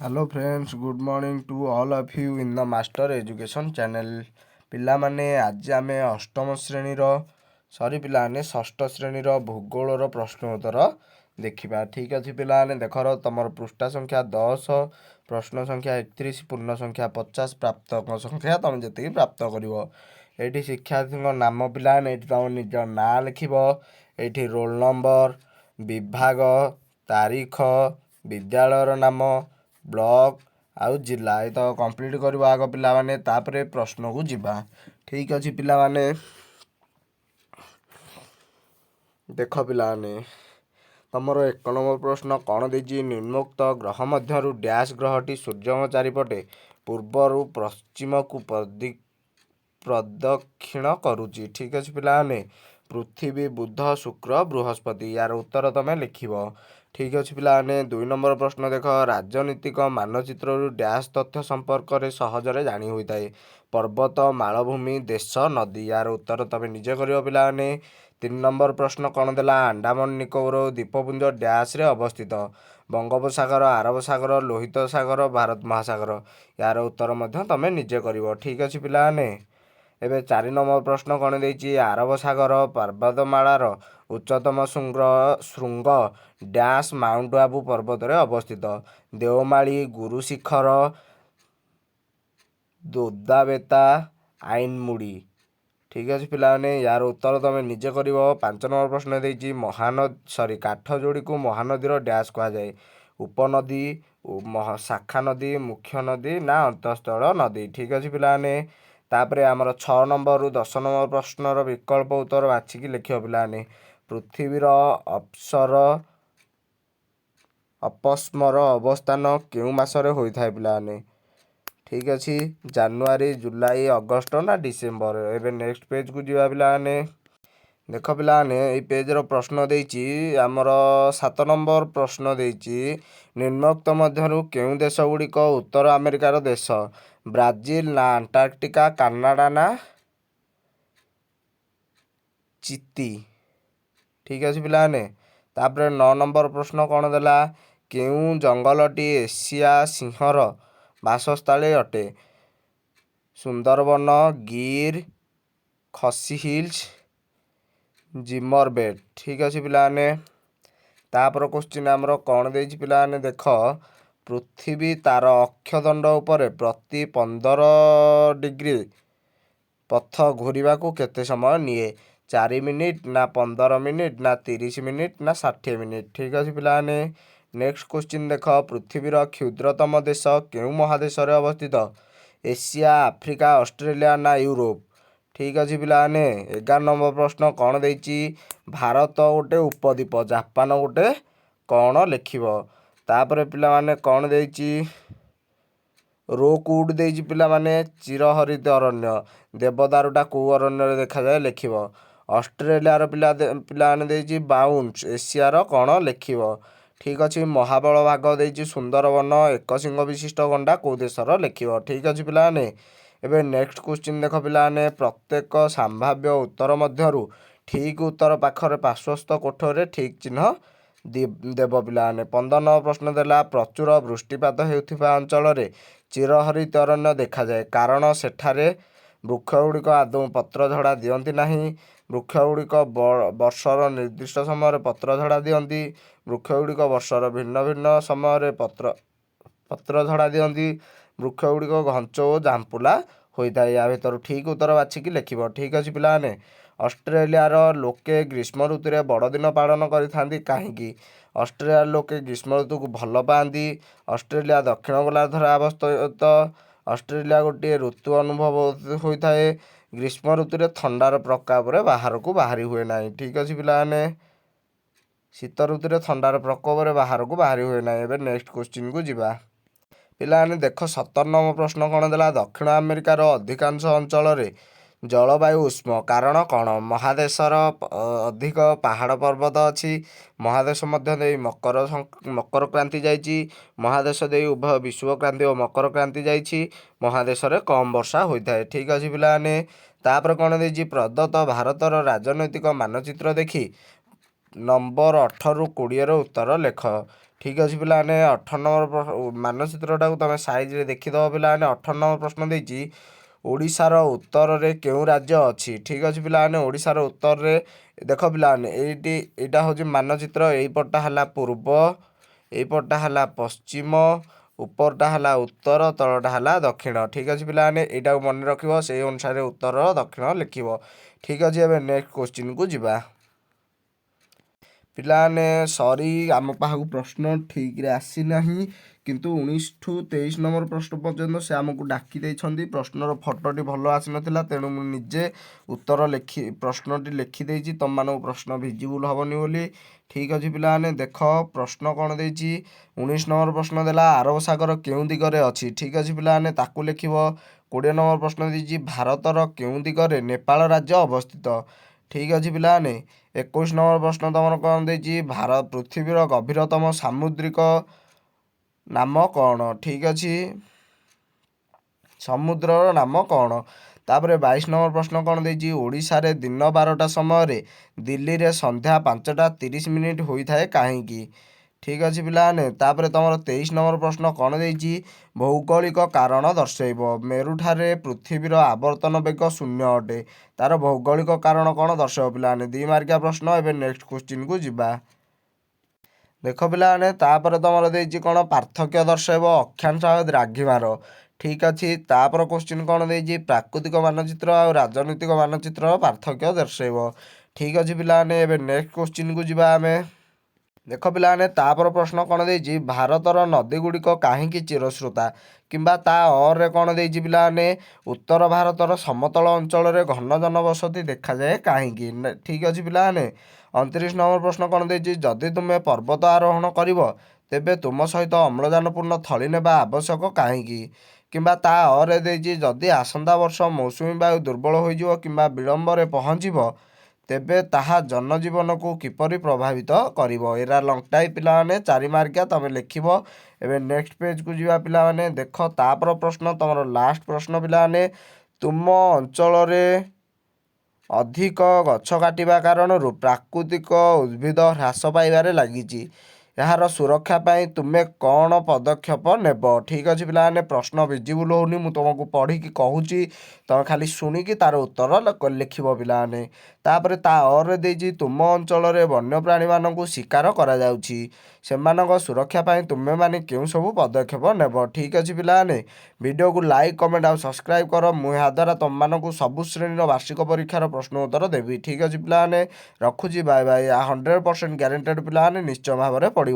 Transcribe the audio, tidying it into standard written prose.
Hello friends, good morning to all of you in the Master Education channel. ପିଲାମାନେ ଆଜି ଆମେ ଅଷ୍ଟମ ଶ୍ରେଣୀର ପିଲାମାନେ ଷଷ୍ଠ ଶ୍ରେଣୀର ଭୂଗୋଳର ପ୍ରଶ୍ନ ଉତ୍ତର ଦେଖିବା। ଠିକ୍ ଅଛି ପିଲାମାନେ, ଦେଖର ତମର ପୃଷ୍ଠା ସଂଖ୍ୟା 10, ପ୍ରଶ୍ନ ସଂଖ୍ୟା 31, ପୂର୍ଣ୍ଣ ସଂଖ୍ୟା 50, ପ୍ରାପ୍ତଙ୍କ ସଂଖ୍ୟା ତମେ ଯେତିକି ପ୍ରାପ୍ତ କରିବ। ଏଇଠି ଶିକ୍ଷାର୍ଥୀଙ୍କ ନାମ ପିଲାମାନେ ଏଇଠି ତମ ନିଜ ନାଁ ଲେଖିବ। ଏଇଠି ରୋଲ ନମ୍ବର, ବିଭାଗ, ତାରିଖ, ବିଦ୍ୟାଳୟର ନାମ, ବ୍ଲକ ଆଉ ଜିଲ୍ଲା ଏତ କମ୍ପ୍ଲିଟ୍ କରିବ ଆଗ ପିଲାମାନେ, ତାପରେ ପ୍ରଶ୍ନକୁ ଯିବା। ଠିକ୍ ଅଛି ପିଲାମାନେ, ଦେଖ ପିଲାମାନେ ତମର 1 ନମ୍ବର ପ୍ରଶ୍ନ କ'ଣ ଦେଇଛି? ନିମ୍ନୋକ୍ତ ଗ୍ରହ ମଧ୍ୟରୁ ଡ୍ୟାସ୍ ଗ୍ରହଟି ସୂର୍ଯ୍ୟଙ୍କ ଚାରିପଟେ ପୂର୍ବରୁ ପଶ୍ଚିମକୁ ପ୍ରଦକ୍ଷିଣ କରୁଛି। ଠିକ୍ ଅଛି ପିଲାମାନେ, ପୃଥିବୀ, ବୁଧ, ଶୁକ୍ର, ବୃହସ୍ପତି। ୟାର ଉତ୍ତର ତମେ ଲେଖିବ। ଠିକ୍ ଅଛି ପିଲାମାନେ, 2 ନମ୍ବର ପ୍ରଶ୍ନ ଦେଖ, ରାଜନୀତିକ ମାନଚିତ୍ରରୁ ଡ୍ୟାସ୍ ତଥ୍ୟ ସମ୍ପର୍କରେ ସହଜରେ ଜାଣି ହୋଇଥାଏ? ପର୍ବତ, ମାଳଭୂମି, ଦେଶ, ନଦୀ। ୟାର ଉତ୍ତର ତମେ ନିଜେ କରିବ ପିଲାମାନେ। 3 ନମ୍ବର ପ୍ରଶ୍ନ କ'ଣ ଦେଲା? ଆଣ୍ଡାମାନ ନିକୋବର ଦ୍ୱୀପପୁଞ୍ଜ ଡ୍ୟାସ୍ରେ ଅବସ୍ଥିତ? ବଙ୍ଗୋପସାଗର, ଆରବ ସାଗର, ଲୋହିତ ସାଗର, ଭାରତ ମହାସାଗର। ୟାର ଉତ୍ତର ମଧ୍ୟ ତମେ ନିଜେ କରିବ। ଠିକ୍ ଅଛି ପିଲାମାନେ, ଏବେ 4 ନମ୍ବର ପ୍ରଶ୍ନ କ'ଣ ଦେଇଛି? ଆରବ ସାଗର ପର୍ବତମାଳାର ଉଚ୍ଚତମ ଶୃଙ୍ଗ ଡ୍ୟାସ୍ ମାଉଣ୍ଟ ଆବୁ ପର୍ବତରେ ଅବସ୍ଥିତ? ଦେଓମାଳି, ଗୁରୁ ଶିଖର, ଦୋଦାବେତା, ଆଇନମୁଡ଼ି। ଠିକ୍ ଅଛି ପିଲାମାନେ, ୟାର ଉତ୍ତର ତମେ ନିଜେ କରିବ। 5 ନମ୍ବର ପ୍ରଶ୍ନ ଦେଇଛି, କାଠଯୋଡ଼ିକୁ ମହାନଦୀର ଡ୍ୟାସ୍ କୁହାଯାଏ? ଉପନଦୀ, ଶାଖା ନଦୀ, ମୁଖ୍ୟ ନଦୀ ନା ଅନ୍ତଃସ୍ଥଳ ନଦୀ? ଠିକ୍ ଅଛି ପିଲାମାନେ, ତାପରେ ଆମର 6 ନମ୍ବରରୁ 10 ନମ୍ବର ପ୍ରଶ୍ନର ବିକଳ୍ପ ଉତ୍ତର ବାଛିକି ଲେଖିବ ପିଲାମାନେ। ପୃଥିବୀର ଅପସ୍ମର ଅବସ୍ଥାନ କେଉଁ ମାସରେ ହୋଇଥାଏ ପିଲାମାନେ? ଠିକ୍ ଅଛି, ଜାନୁଆରୀ, ଜୁଲାଇ, ଅଗଷ୍ଟ ନା ଡିସେମ୍ବର? ଏବେ ନେକ୍ସଟ ପେଜକୁ ଯିବା ପିଲାମାନେ। ଦେଖ ପିଲାମାନେ, ଏଇ ପେଜର ପ୍ରଶ୍ନ ଦେଇଛି ଆମର 7 ନମ୍ବର ପ୍ରଶ୍ନ ଦେଇଛି, ନିମ୍ନୋକ୍ତ ମଧ୍ୟରୁ କେଉଁ ଦେଶ ଗୁଡ଼ିକ ଉତ୍ତର ଆମେରିକାର ଦେଶ? ବ୍ରାଜିଲ ନା ଆଣ୍ଟାର୍କଟିକା, କାନାଡା ନା ଚିଲି? ଠିକ୍ ଅଛି ପିଲାମାନେ, ତାପରେ 9 ନମ୍ବର ପ୍ରଶ୍ନ କ'ଣ ଦେଲା? କେଉଁ ଜଙ୍ଗଲଟି ଏସିଆ ସିଂହର ବାସସ୍ଥଳୀ ଅଟେ? ସୁନ୍ଦରବନ, ଗିର୍, ଖସି ହିଲ୍ସ, ଜିମରବେଟ୍। ଠିକ୍ ଅଛି ପିଲାମାନେ, ତାପରେ କୋଶ୍ଚିନ୍ ଆମର କ'ଣ ଦେଇଛି ପିଲାମାନେ? ଦେଖ, ପୃଥିବୀ ତାର ଅକ୍ଷଦଣ୍ଡ ଉପରେ ପ୍ରତି 15 ଡିଗ୍ରୀ ପଥ ଘୂରିବାକୁ କେତେ ସମୟ ନିଏ? 4 ମିନିଟ୍ ନା 15 ମିନିଟ୍ ନା 30 ମିନିଟ୍ ନା 60 ମିନିଟ୍? ଠିକ୍ ଅଛି ପିଲାମାନେ, ନେକ୍ସଟ କୋଶ୍ଚିନ୍ ଦେଖ, ପୃଥିବୀର କ୍ଷୁଦ୍ରତମ ଦେଶ କେଉଁ ମହାଦେଶରେ ଅବସ୍ଥିତ? ଏସିଆ, ଆଫ୍ରିକା, ଅଷ୍ଟ୍ରେଲିଆ ନା ୟୁରୋପ? ଠିକ୍ ଅଛି ପିଲାମାନେ, 11 ନମ୍ବର ପ୍ରଶ୍ନ କ'ଣ ଦେଇଛି? ଭାରତ ଗୋଟେ ଉପଦ୍ୱୀପ, ଜାପାନ ଗୋଟେ କ'ଣ ଲେଖିବ? ତାପରେ ପିଲାମାନେ କ'ଣ ଦେଇଛି? ରୋକ୍ଉଡ୍ ଦେଇଛି ପିଲାମାନେ, ଚିରହରିତ ଅରଣ୍ୟ। ଦେବଦାରୁଟା କେଉଁ ଅରଣ୍ୟରେ ଦେଖାଯାଏ ଲେଖିବ? ଅଷ୍ଟ୍ରେଲିଆର ପିଲାମାନେ ଦେଇଛି ବାଉନ୍ସ। ଏସିଆର କ'ଣ ଲେଖିବ? ଠିକ୍ ଅଛି, ମହାବଳ ଭାଗ ଦେଇଛି ସୁନ୍ଦରବନ। ଏକଶିଙ୍ଗ ବିଶିଷ୍ଟ ଗଣ୍ଡା କେଉଁ ଦେଶର ଲେଖିବ? ଠିକ୍ ଅଛି ପିଲାମାନେ, ଏବେ ନେକ୍ସଟ କୋଶ୍ଚିନ୍ ଦେଖ ପିଲାମାନେ, ପ୍ରତ୍ୟେକ ସମ୍ଭାବ୍ୟ ଉତ୍ତର ମଧ୍ୟରୁ ଠିକ୍ ଉତ୍ତର ପାଖରେ ପାର୍ଶ୍ୱସ୍ଥ କୋଠରୀରେ ଠିକ୍ ଚିହ୍ନ ଦେବ ପିଲାମାନେ। 15 ନମ୍ବର ପ୍ରଶ୍ନ ଦେଲା, ପ୍ରଚୁର ବୃଷ୍ଟିପାତ ହେଉଥିବା ଅଞ୍ଚଳରେ ଚିରହରିତ ଅରଣ୍ୟ ଦେଖାଯାଏ, କାରଣ ସେଠାରେ ବୃକ୍ଷଗୁଡ଼ିକ ଆଦୌ ପତ୍ରଝଡ଼ା ଦିଅନ୍ତି ନାହିଁ। ବୃକ୍ଷଗୁଡ଼ିକ ବର୍ଷର ନିର୍ଦ୍ଦିଷ୍ଟ ସମୟରେ ପତ୍ରଝଡ଼ା ଦିଅନ୍ତି। ବୃକ୍ଷଗୁଡ଼ିକ ବର୍ଷର ଭିନ୍ନ ଭିନ୍ନ ସମୟରେ ପତ୍ରଝଡ଼ା ଦିଅନ୍ତି। ବୃକ୍ଷଗୁଡ଼ିକ ଘଞ୍ଚ ଓ ଝାମ୍ପୁଲା ହୋଇଥାଏ। ୟା ଭିତରୁ ଠିକ୍ ଉତ୍ତର ବାଛିକି ଲେଖିବ। ଠିକ୍ ଅଛି ପିଲାମାନେ, ଅଷ୍ଟ୍ରେଲିଆର ଲୋକେ ଗ୍ରୀଷ୍ମ ଋତୁରେ ବଡ଼ଦିନ ପାଳନ କରିଥାନ୍ତି କାହିଁକି? ଅଷ୍ଟ୍ରେଲିଆର ଲୋକେ ଗ୍ରୀଷ୍ମ ଋତୁକୁ ଭଲ ପାଆନ୍ତି। ଅଷ୍ଟ୍ରେଲିଆ ଦକ୍ଷିଣ ଗୋଲାର୍ଦ୍ଧରେ ଅବସ୍ଥିତ। ଅଷ୍ଟ୍ରେଲିଆ ଗୋଟିଏ ଋତୁ ଅନୁଭବ ହୋଇଥାଏ। ଗ୍ରୀଷ୍ମ ଋତୁରେ ଥଣ୍ଡାର ପ୍ରକୋପରେ ବାହାରକୁ ବାହାରି ହୁଏ ନାହିଁ। ଠିକ୍ ଅଛି ପିଲାମାନେ, ଶୀତ ଋତୁରେ ଥଣ୍ଡାର ପ୍ରକୋପରେ ବାହାରକୁ ବାହାରି ହୁଏ ନାହିଁ। ଏବେ ନେକ୍ସଟ କୋଶ୍ଚିନ୍କୁ ଯିବା ପିଲାମାନେ। ଦେଖ, 17 ନମ୍ବର ପ୍ରଶ୍ନ କ'ଣ ଦେଲା? ଦକ୍ଷିଣ ଆମେରିକାର ଅଧିକାଂଶ ଅଞ୍ଚଳରେ ଜଳବାୟୁ ଉଷ୍ମ, କାରଣ କ'ଣ? ମହାଦେଶର ଅଧିକ ପାହାଡ଼ ପର୍ବତ ଅଛି। ମହାଦେଶ ମଧ୍ୟ ଦେଇ ମକର କ୍ରାନ୍ତି ଯାଇଛି। ମହାଦେଶ ଦେଇ ଉଭୟ ବିଷୁବକ୍ରାନ୍ତି ଓ ମକର କ୍ରାନ୍ତି ଯାଇଛି। ମହାଦେଶରେ କମ୍ ବର୍ଷା ହୋଇଥାଏ। ଠିକ୍ ଅଛି ପିଲାମାନେ, ତାପରେ କ'ଣ ଦେଇଛି? ପ୍ରଦତ୍ତ ଭାରତର ରାଜନୈତିକ ମାନଚିତ୍ର ଦେଖି ନମ୍ବର 18ରୁ 20ର ଉତ୍ତର ଲେଖ। ଠିକ୍ ଅଛି ପିଲାମାନେ, 18 ନମ୍ବର ମାନଚିତ୍ରଟାକୁ ତୁମେ ସାଇଜରେ ଦେଖିଦେବ ପିଲାମାନେ। 18 ନମ୍ବର ପ୍ରଶ୍ନ ଦେଇଛି ଓଡ଼ିଶାର ଉତ୍ତରରେ କେଉଁ ରାଜ୍ୟ ଅଛି? ଠିକ୍ ଅଛି ପିଲାମାନେ, ଓଡ଼ିଶାର ଉତ୍ତରରେ ଦେଖ ପିଲାମାନେ, ଏଇଟା ହେଉଛି ମାନଚିତ୍ର। ଏଇପଟଟା ହେଲା ପୂର୍ବ, ଏଇପଟଟା ହେଲା ପଶ୍ଚିମ, ଉପରଟା ହେଲା ଉତ୍ତର, ତଳଟା ହେଲା ଦକ୍ଷିଣ। ଠିକ୍ ଅଛି ପିଲାମାନେ, ଏଇଟାକୁ ମନେ ରଖିବ, ସେଇ ଅନୁସାରେ ଉତ୍ତର ଦକ୍ଷିଣ ଲେଖିବ। ଠିକ୍ ଅଛି, ଏବେ ନେକ୍ସଟ କୋଶ୍ଚିନ୍କୁ ଯିବା। ପିଲାମାନେ ଆମ ପାଖକୁ ପ୍ରଶ୍ନ ଠିକ୍ରେ ଆସିନାହିଁ, କିନ୍ତୁ 19ଠୁ 23 ନମ୍ବର ପ୍ରଶ୍ନ ପର୍ଯ୍ୟନ୍ତ ସେ ଆମକୁ ଡାକି ଦେଇଛନ୍ତି। ପ୍ରଶ୍ନର ଫଟୋଟି ଭଲ ଆସିନଥିଲା, ତେଣୁ ମୁଁ ନିଜେ ପ୍ରଶ୍ନଟି ଲେଖିଦେଇଛି ତୁମମାନଙ୍କୁ ପ୍ରଶ୍ନ ଭିଜିବୁଲ୍ ହେବନି ବୋଲି। ଠିକ୍ ଅଛି ପିଲାମାନେ, ଦେଖ ପ୍ରଶ୍ନ କ'ଣ ଦେଇଛି। 19 ନମ୍ବର ପ୍ରଶ୍ନ ଦେଲା ଆରବ ସାଗର କେଉଁ ଦିଗରେ ଅଛି? ଠିକ୍ ଅଛି ପିଲାମାନେ, ତାକୁ ଲେଖିବ। 20 ନମ୍ବର ପ୍ରଶ୍ନ ଦେଇଛି ଭାରତର କେଉଁ ଦିଗରେ ନେପାଳ ରାଜ୍ୟ ଅବସ୍ଥିତ? ଠିକ୍ ଅଛି ପିଲାମାନେ। 21 ନମ୍ବର ପ୍ରଶ୍ନ ତମର କ'ଣ ଦେଇଛି, ପୃଥିବୀର ଗଭୀରତମ ସାମୁଦ୍ରିକ ନାମ କ'ଣ? ଠିକ୍ ଅଛି, ସମୁଦ୍ରର ନାମ କ'ଣ? ତାପରେ 22 ନମ୍ବର ପ୍ରଶ୍ନ କ'ଣ ଦେଇଛି, ଓଡ଼ିଶାରେ ଦିନ 12ଟା ସମୟରେ ଦିଲ୍ଲୀରେ ସନ୍ଧ୍ୟା 5ଟା 30 ମିନିଟ୍ ହୋଇଥାଏ କାହିଁକି? ଠିକ୍ ଅଛି ପିଲାମାନେ। ତାପରେ ତମର 23 ନମ୍ବର ପ୍ରଶ୍ନ କ'ଣ ଦେଇଛି, ଭୌଗୋଳିକ କାରଣ ଦର୍ଶାଇବ। ମେରୁଠାରେ ପୃଥିବୀର ଆବର୍ତ୍ତନ ବେଗ 0 ଅଟେ, ତାର ଭୌଗୋଳିକ କାରଣ କ'ଣ ଦର୍ଶାଇବ ପିଲାମାନେ। 2 ମାର୍କିଆ ପ୍ରଶ୍ନ। ଏବେ ନେକ୍ସଟ କୋଶ୍ଚିନ୍କୁ ଯିବା। ଦେଖ ପିଲାମାନେ, ତାପରେ ତମର ଦେଇଛି କ'ଣ, ପାର୍ଥକ୍ୟ ଦର୍ଶାଇବ ଅକ୍ଷାଂଶ ଆଉ ଦ୍ରାଘିମାର। ଠିକ୍ ଅଛି, ତାପରେ କୋଶ୍ଚିନ୍ କ'ଣ ଦେଇଛି, ପ୍ରାକୃତିକ ମାନଚିତ୍ର ଆଉ ରାଜନୈତିକ ମାନଚିତ୍ରର ପାର୍ଥକ୍ୟ ଦର୍ଶାଇବ। ଠିକ୍ ଅଛି ପିଲାମାନେ, ଏବେ ନେକ୍ସଟ କୋଶ୍ଚିନ୍କୁ ଯିବା ଆମେ। ଦେଖ ପିଲାମାନେ, ତାପରେ ପ୍ରଶ୍ନ କ'ଣ ଦେଇଛି, ଭାରତର ନଦୀ ଗୁଡ଼ିକ କାହିଁକି ଚିରସ୍ରୋତା? କିମ୍ବା ତା ଅରେ କ'ଣ ଦେଇଛି ପିଲାମାନେ, ଉତ୍ତର ଭାରତର ସମତଳ ଅଞ୍ଚଳରେ ଘନ ଜନବସତି ଦେଖାଯାଏ କାହିଁକି? ଠିକ୍ ଅଛି ପିଲାମାନେ। 29 ନମ୍ବର ପ୍ରଶ୍ନ କ'ଣ ଦେଇଛି, ଯଦି ତୁମେ ପର୍ବତ ଆରୋହଣ କରିବ ତେବେ ତୁମ ସହିତ ଅମ୍ଳଜାନପୂର୍ଣ୍ଣ ଥଳି ନେବା ଆବଶ୍ୟକ କାହିଁକି? କିମ୍ବା ତା ଅରେ ଦେଇଛି, ଯଦି ଆସନ୍ତା ବର୍ଷ ମୌସୁମୀ ବାୟୁ ଦୁର୍ବଳ ହୋଇଯିବ କିମ୍ବା ବିଳମ୍ବରେ ପହଞ୍ଚିବ ତେବେ ତାହା ଜନଜୀବନକୁ କିପରି ପ୍ରଭାବିତ କରିବ? ଏରା ଲଙ୍ଗ ଟାଇପ୍ ପିଲାମାନେ, 4 ମାର୍କିଆ, ତମେ ଲେଖିବ। ଏବେ ନେକ୍ସଟ ପେଜକୁ ଯିବା ପିଲାମାନେ। ଦେଖ ତାପରେ ପ୍ରଶ୍ନ, ତମର ଲାଷ୍ଟ ପ୍ରଶ୍ନ ପିଲାମାନେ, ତୁମ ଅଞ୍ଚଳରେ ଅଧିକ ଗଛ କାଟିବା କାରଣରୁ ପ୍ରାକୃତିକ ଉଦ୍ଭିଦ ହ୍ରାସ ପାଇବାରେ ଲାଗିଛି, ଏହାର ସୁରକ୍ଷା ପାଇଁ ତୁମେ କ'ଣ ପଦକ୍ଷେପ ନେବ? ଠିକ୍ ଅଛି ପିଲାମାନେ, ପ୍ରଶ୍ନ ଭିଜିବୁଲ୍ ହେଉନି, ମୁଁ ତୁମକୁ ପଢ଼ିକି କହୁଛି, ତୁମେ ଖାଲି ଶୁଣିକି ତାର ଉତ୍ତର ଲେଖିବ ପିଲାମାନେ। ତାପରେ ତା ଅରେ ଦେଇଛି, ତୁମ ଅଞ୍ଚଳରେ ବନ୍ୟପ୍ରାଣୀମାନଙ୍କୁ ଶିକାର କରାଯାଉଛି, ସେମାନଙ୍କ ସୁରକ୍ଷା ପାଇଁ ତୁମେମାନେ କେଉଁ ସବୁ ପଦକ୍ଷେପ ନେବ? ଠିକ୍ ଅଛି ପିଲାମାନେ, ଭିଡ଼ିଓକୁ ଲାଇକ୍, କମେଣ୍ଟ ଆଉ ସବସ୍କ୍ରାଇବ୍ କର। ମୁଁ ଏହାଦ୍ୱାରା ତୁମମାନଙ୍କୁ ସବୁ ଶ୍ରେଣୀର ବାର୍ଷିକ ପରୀକ୍ଷାର ପ୍ରଶ୍ନ ଉତ୍ତର ଦେବି। ଠିକ୍ ଅଛି ପିଲାମାନେ, ରଖୁଛି, ବାଏ ବାଏ। 100% ଗ୍ୟାରେଣ୍ଟେଡ଼ ପିଲାମାନେ ନିଶ୍ଚୟ ଭାବରେ ପଢ଼ି